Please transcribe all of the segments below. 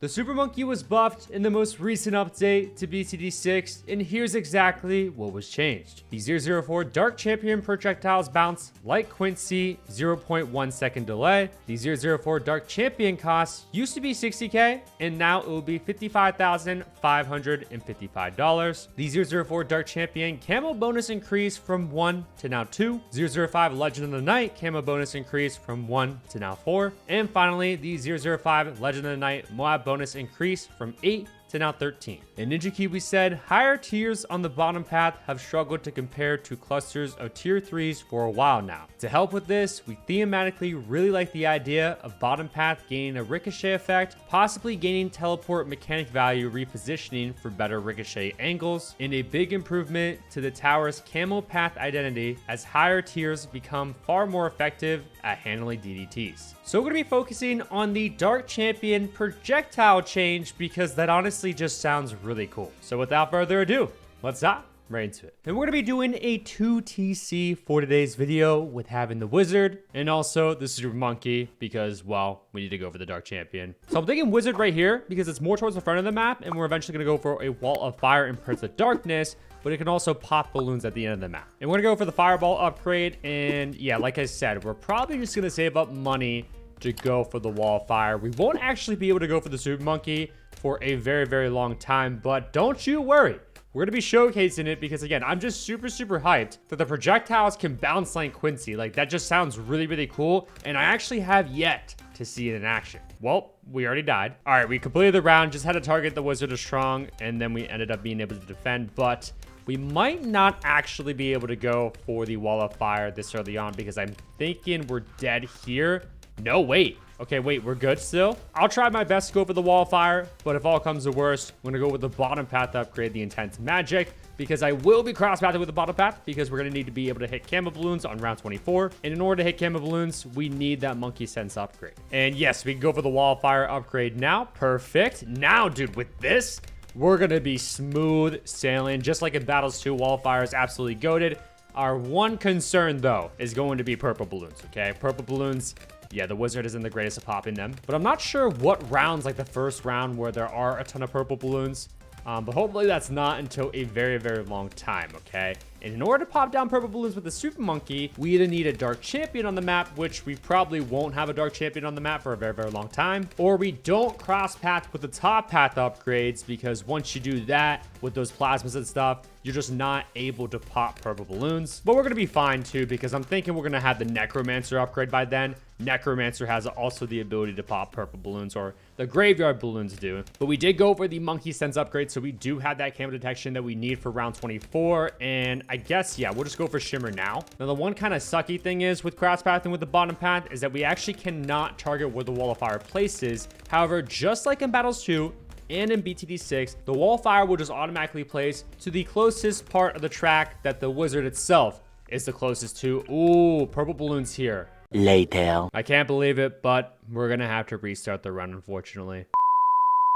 The Super Monkey was buffed in the most recent update to BTD6, and here's exactly what was changed. The 004 Dark Champion projectiles bounce like Quincy, 0.1 second delay. The 004 Dark Champion cost used to be 60k, and now it will be $55,555. The 004 Dark Champion camo bonus increase from 1 to now 2. 005 Legend of the Night camo bonus increase from 1 to now 4. And finally, the 005 Legend of the Night Moab bonus increase from 8 to now 13. And Ninja Kiwi said, higher tiers on the bottom path have struggled to compare to clusters of tier 3s for a while now. To help with this, we thematically really like the idea of bottom path gaining a ricochet effect, possibly gaining teleport mechanic value repositioning for better ricochet angles, and a big improvement to the tower's camo path identity as higher tiers become far more effective at handling DDTs. So we're going to be focusing on the Dark Champion projectile change because that honestly just sounds really cool. So without further ado, let's dive right into it. And we're going to be doing a 2TC for today's video with having the Wizard and also the Super Monkey because, well, we need to go for the Dark Champion. So I'm thinking Wizard right here because it's more towards the front of the map and we're eventually going to go for a Wall of Fire and Prince of Darkness, but it can also pop balloons at the end of the map. And we're going to go for the Fireball upgrade. And yeah, like I said, we're probably just going to save up money to go for the Wall of Fire. We won't actually be able to go for the Super Monkey for a very, very long time, but don't you worry. We're going to be showcasing it because, again, I'm just super hyped that the projectiles can bounce like Quincy. Like, that just sounds really, really cool, and I actually have yet to see it in action. Well, we already died. All right, we completed the round, just had to target the Wizard of Strong, and then we ended up being able to defend, but we might not actually be able to go for the Wall of Fire this early on because I'm thinking we're dead here. No, wait. Okay, wait, we're good still? I'll try my best to go for the Wall of Fire, but if all comes to worst, I'm going to go with the bottom path to upgrade the Intense Magic because I will be cross-pathing with the bottom path because we're going to need to be able to hit Camo Balloons on round 24. And in order to hit Camo Balloons, we need that Monkey Sense upgrade. And yes, we can go for the Wall of Fire upgrade now. Perfect. Now, dude, with this, we're going to be smooth sailing. Just like in Battles 2, Wall of Fire is absolutely goated. Our one concern, though, is going to be Purple Balloons, okay? Purple Balloons, yeah, the Wizard isn't the greatest at popping them. But I'm not sure what rounds, like the first round where there are a ton of Purple Balloons. But hopefully that's not until a very, very long time, okay? And in order to pop down Purple Balloons with the Super Monkey, we either need a Dark Champion on the map, which we probably won't have a Dark Champion on the map for a very, very long time, or we don't cross path with the top path upgrades because once you do that with those plasmas and stuff, you're just not able to pop Purple Balloons. But we're going to be fine too because I'm thinking we're going to have the Necromancer upgrade by then. Necromancer has also the ability to pop Purple Balloons, or the Graveyard Balloons do. But we did go for the Monkey Sense upgrade, so we do have that camo detection that we need for round 24. And I guess, yeah, we'll just go for Shimmer now. Now, the one kind of sucky thing is with cross pathing with the bottom path is that we actually cannot target where the Wall of Fire places. However, just like in Battles 2, and in BTD6, the Wall of Fire will just automatically place to the closest part of the track that the Wizard itself is the closest to. Ooh, Purple Balloons here. Later. I can't believe it, but we're going to have to restart the run, unfortunately.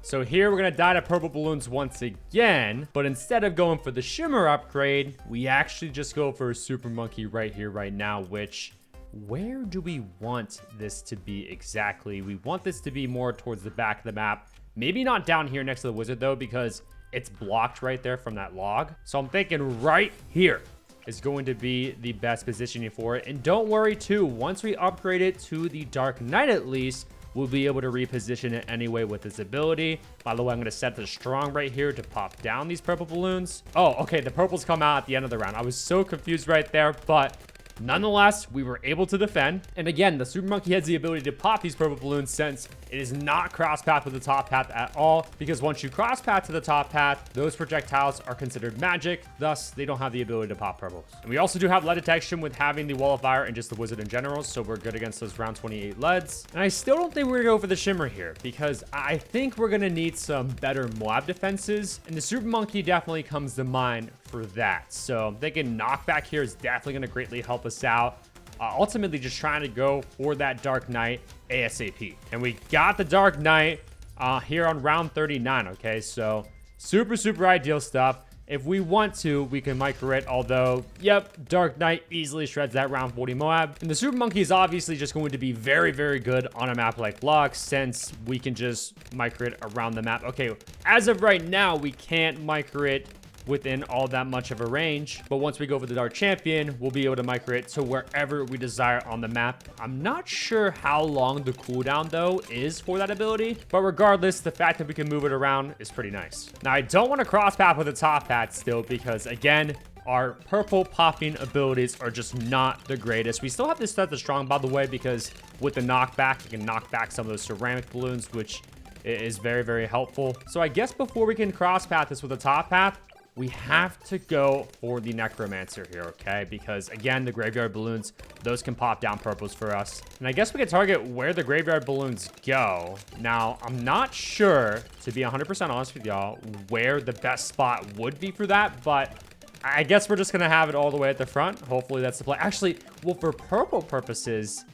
So here we're going to die to Purple Balloons once again, but instead of going for the Shimmer upgrade, we actually just go for a Super Monkey right here, right now, which, where do we want this to be exactly? We want this to be more towards the back of the map. Maybe not down here next to the Wizard, though, because it's blocked right there from that log. So I'm thinking right here is going to be the best positioning for it. And don't worry, too. Once we upgrade it to the Dark Knight, at least, we'll be able to reposition it anyway with this ability. By the way, I'm going to set the Strong right here to pop down these Purple Balloons. Oh, okay. The purples come out at the end of the round. I was so confused right there, but nonetheless, we were able to defend. And again, the Super Monkey has the ability to pop these Purple Balloons since it is not cross path with the top path at all, because once you cross path to the top path, those projectiles are considered magic. Thus, they don't have the ability to pop purples. And we also do have lead detection with having the Wall of Fire and just the Wizard in general, so we're good against those round 28 leads. And I still don't think we're gonna go for the Shimmer here because I think we're gonna need some better Moab defenses, and the Super Monkey definitely comes to mind for that. So I'm thinking knockback here is definitely gonna greatly help us out. Ultimately just trying to go for that Dark Knight ASAP. And we got the Dark Knight here on round 39, okay? So super ideal stuff. If we want to, we can micro it, although, yep, Dark Knight easily shreds that round 40 Moab. And the Super Monkey is obviously just going to be very, very good on a map like Lux, since we can just micro it around the map. Okay, as of right now, we can't micro it within all that much of a range, but once we go for the Dark Champion, we'll be able to micro it to wherever we desire on the map. I'm not sure how long the cooldown though is for that ability, but regardless, the fact that we can move it around is pretty nice. Now, I don't want to cross path with the top hat still, because again, our purple popping abilities are just not the greatest. We still have this set that's strong, by the way, because with the knockback, you can knock back some of those ceramic balloons, which is very, very helpful. So I guess before we can cross path this with the top path, we have to go for the Necromancer here, okay? Because, again, the Graveyard Balloons, those can pop down purples for us. And I guess we can target where the Graveyard Balloons go. Now, I'm not sure, to be 100% honest with y'all, where the best spot would be for that, but I guess we're just going to have it all the way at the front. Hopefully, that's the play. Actually, well, for purple purposes,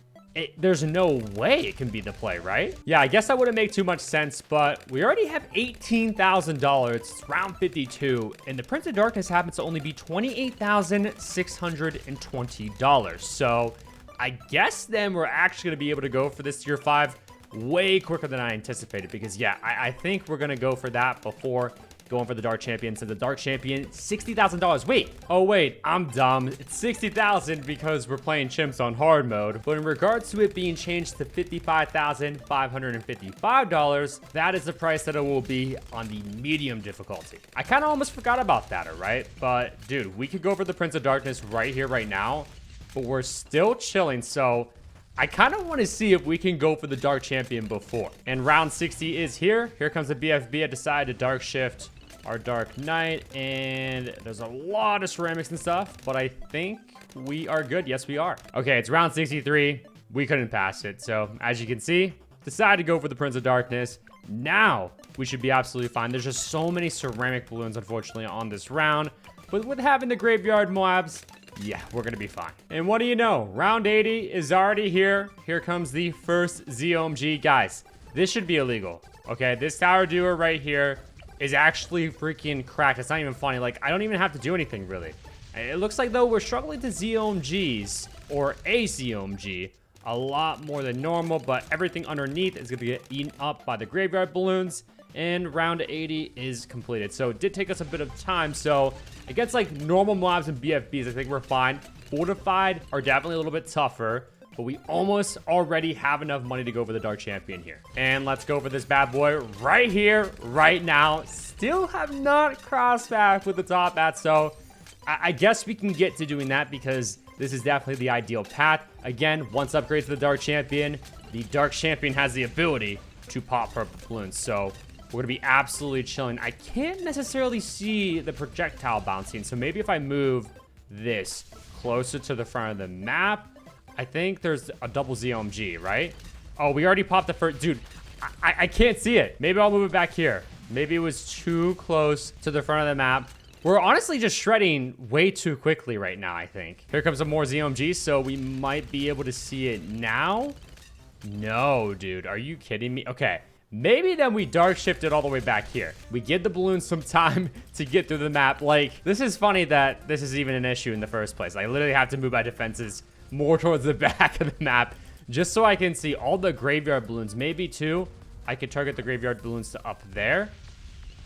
there's no way it can be the play, right? Yeah, I guess that wouldn't make too much sense, but we already have $18,000. It's round 52, and the Prince of Darkness happens to only be $28,620. So I guess then we're actually going to be able to go for this tier 5 way quicker than I anticipated, because yeah, I think we're going to go for that before going for the Dark Champion. So the Dark Champion, $60,000. Wait, oh wait, I'm dumb. It's 60,000 because we're playing chimps on hard mode. But in regards to it being changed to $55,555, that is the price that it will be on the medium difficulty. I kind of almost forgot about that, all right? But dude, we could go for the Prince of Darkness right here, right now, but we're still chilling. So I kind of want to see if we can go for the Dark Champion before. And round 60 is here. Here comes the BFB. I decided to Dark Shift our Dark Knight, and there's a lot of ceramics and stuff, but I think we are good. Yes, we are. Okay, it's round 63. We couldn't pass it. So as you can see, decided to go for the Prince of Darkness. Now we should be absolutely fine. There's just so many ceramic balloons, unfortunately, on this round, but with having the Graveyard Moabs, yeah, we're gonna be fine. And what do you know? Round 80 is already here. Here comes the first ZOMG. Guys, this should be illegal. Okay, this tower doer right here is actually freaking cracked. It's not even funny. Like, I don't even have to do anything, really. It looks like, though, we're struggling to ZOMGs, or a ZOMG, a lot more than normal, but everything underneath is going to get eaten up by the Graveyard Balloons, and round 80 is completed. So it did take us a bit of time. So against, like, normal mobs and BFBs, I think we're fine. Fortified are definitely a little bit tougher, but we almost already have enough money to go for the Dark Champion here. And let's go for this bad boy right here, right now. Still have not crossed back with the top hat, so I guess we can get to doing that, because this is definitely the ideal path. Again, once upgrade to the Dark Champion, the Dark Champion has the ability to pop purple balloons, so we're gonna be absolutely chilling. I can't necessarily see the projectile bouncing, so maybe if I move this closer to the front of the map, I think there's a double ZOMG, right? Oh, we already popped the first. Dude, I can't see it. Maybe I'll move it back here. Maybe it was too close to the front of the map. We're honestly just shredding way too quickly right now, I think. Here comes some more ZOMG, so we might be able to see it now. No, dude. Are you kidding me? Okay. Maybe then we dark shifted all the way back here. We give the balloons some time to get through the map. Like, this is funny that this is even an issue in the first place. I literally have to move my defenses more towards the back of the map just so I can see all the Graveyard Balloons. Maybe too, I could target the Graveyard Balloons to up there.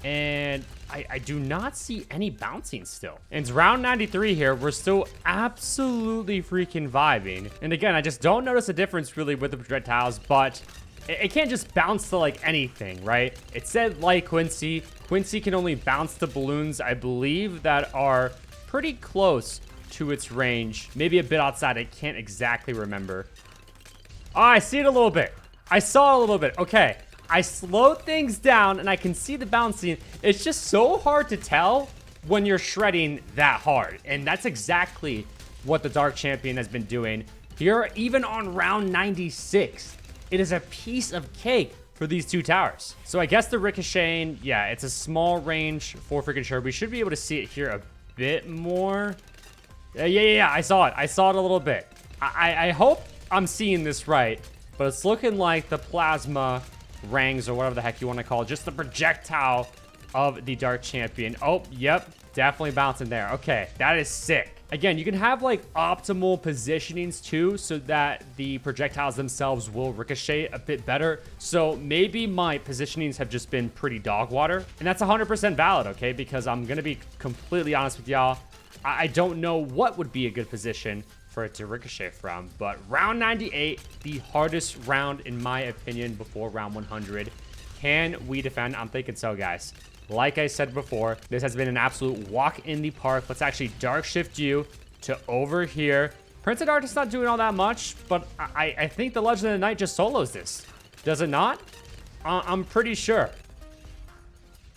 And I do not see any bouncing still. And it's round 93 here. We're still absolutely freaking vibing. And again, I just don't notice a difference really with the projectiles, but it can't just bounce to like anything, right? It said like Quincy. Quincy can only bounce to balloons, I believe, that are pretty close to its range. Maybe a bit outside. I can't exactly remember. Oh, I see it a little bit. I saw it a little bit. Okay. I slowed things down and I can see the bouncing. It's just so hard to tell when you're shredding that hard. And that's exactly what the Dark Champion has been doing here, even on round 96. It is a piece of cake for these two towers. So I guess the ricocheting, yeah, it's a small range for freaking sure. We should be able to see it here a bit more. Yeah, I saw it. I saw it a little bit. I hope I'm seeing this right, but it's looking like the plasma rangs, or whatever the heck you want to call it, just the projectile of the Dark Champion. Oh, yep, definitely bouncing there. Okay, that is sick. Again, you can have like optimal positionings too, so that the projectiles themselves will ricochet a bit better. So maybe my positionings have just been pretty dog water, and that's 100% valid, okay? Because I'm gonna be completely honest with y'all, I don't know what would be a good position for it to ricochet from, but round 98, the hardest round in my opinion before round 100. Can we defend? I'm thinking so, guys. Like I said before, this has been an absolute walk in the park. Let's actually dark shift you to over here. Prince of Darkness not doing all that much, but I think the Legend of the Night just solos this. Does it not? I'm pretty sure.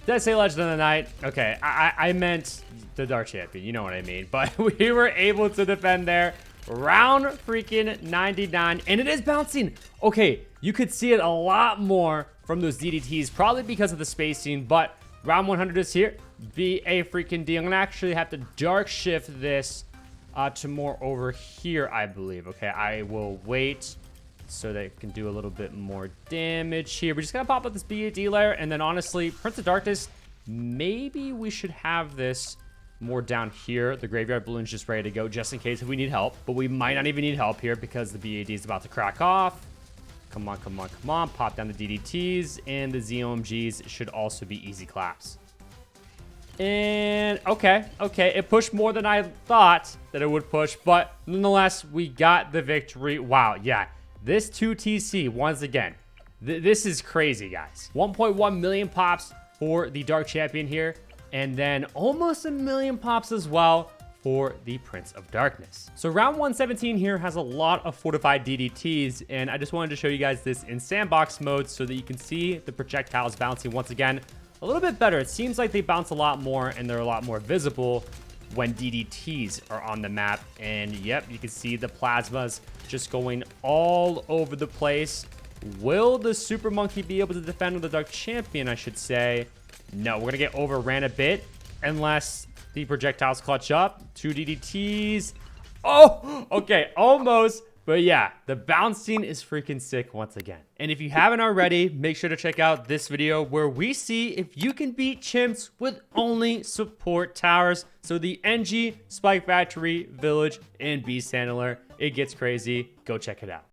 Did I say Legend of the Night? Okay, I meant the Dark Champion. You know what I mean. But we were able to defend there. Round freaking 99. And it is bouncing. Okay, you could see it a lot more from those DDTs, probably because of the spacing, but round 100 is here. Be a freaking deal. I'm gonna actually have to dark shift this to more over here, I believe. Okay, I will wait so that it can do a little bit more damage here. We're just gonna pop up this BAD layer, and then honestly, Prince of Darkness, maybe we should have this more down here. The Graveyard Balloon's just ready to go, just in case if we need help. But we might not even need help here because the BAD is about to crack off. Come on, come on, come on. Pop down the DDTs, and the ZOMGs should also be easy claps. And okay, it pushed more than I thought that it would push, but nonetheless, we got the victory. Wow, yeah, this 2TC, once again, this is crazy, guys. 1.1 million pops for the Dark Champion here, and then almost a million pops as well for the Prince of Darkness. So round 117 here has a lot of fortified DDTs, and I just wanted to show you guys this in Sandbox mode so that you can see the projectiles bouncing once again a little bit better. It seems like they bounce a lot more and they're a lot more visible when DDTs are on the map. And yep, you can see the plasmas just going all over the place. Will the Super Monkey be able to defend with the Dark Champion, I should say? No, we're gonna get overran a bit unless the projectiles clutch up. 2 DDTs. Oh, okay, almost. But yeah, the bouncing is freaking sick once again. And if you haven't already, make sure to check out this video where we see if you can beat chimps with only support towers. So the NG, Spike Factory, Village, and Beast Handler. It gets crazy. Go check it out.